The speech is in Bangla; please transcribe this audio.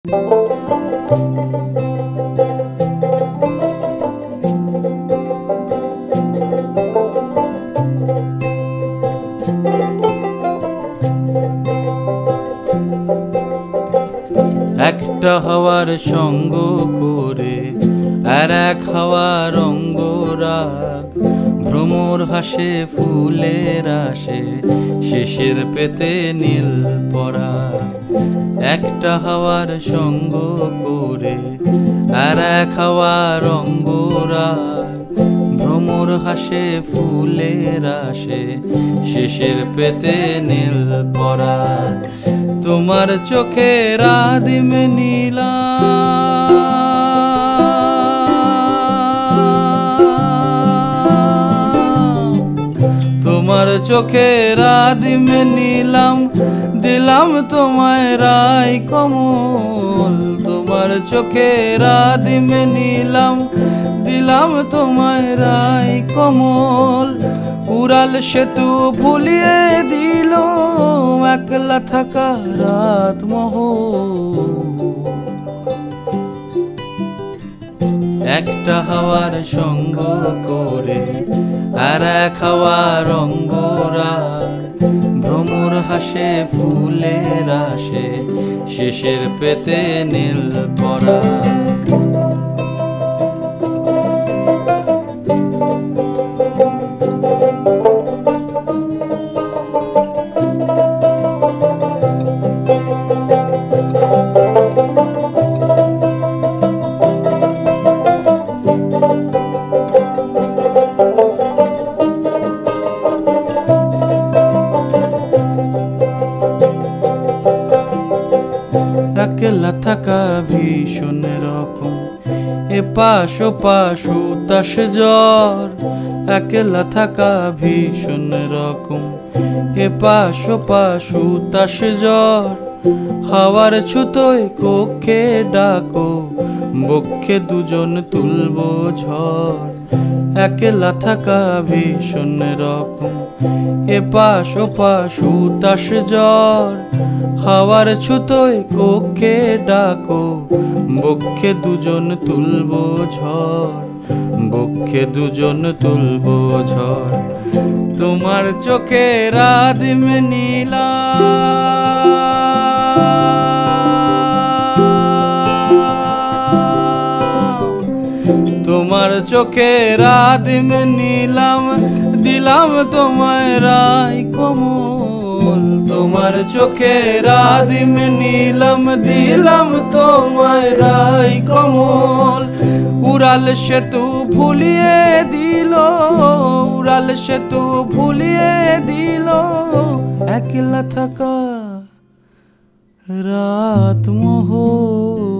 একটা হাওয়ার সঙ্গ করে আর এক হাওয়ার অঙ্গরাগ, ভ্রমর হাসে ফুলের আসে শেষের পেতে নীল পরাগ। একটা হাওয়ার সঙ্গ করে আর এক হাওয়ার অঙ্গরাগ, ভ্রমর হাসে ফুলের আসে শেষের পেতে নীল পরাগ। তোমার চোখের আদিম নীলা তোমার চোখের আদিম নীলাম, দিলাম তোমায় রাই কমল। তোমার চোখের আদিম নীলাম, দিলাম তোমায় রাই কমল। উড়াল সেতু ভুলিয়ে দিল একলা থাকা রাত মহল। একটা হাওয়ার সঙ্গ করে আর এক হাওয়ার অঙ্গরাগ, ভ্রমর হাসে ফুলের আসে শেষের পেতে নীল পরাগ। একলা থাকা ভীষণ রকম, এপাশ ওপাশ উতাস জ্বর। একলা থাকা ভীষণ রকম, এপাশ ওপাশ উতাস জ্বর। হাওয়ার ছুতোয় কক্ষে ডাকো, বক্ষে দুজন তুলবো ঝড়। একলা থাকা ভীষণ রকম, এপাশ ওপাশ উতাস জ্বর। হাওয়ার ছুতোয় কক্ষে ডাকো, বক্ষে দুজন তুলবো ঝড়। বক্ষে দুজন তুলবো ঝড়। তোমার চোখের আদিম নীলা তোমার চোখের আদিম নীলাম, দিলাম তোমায় রাই কমল। তোমার চোখের আদিম নীলাম, দিলাম তোমায় রাই কমল। উড়াল সেতু ভুলিয়ে দিল, উড়াল সেতু ভুলিয়ে দিল একলা থাকা রাত মহল।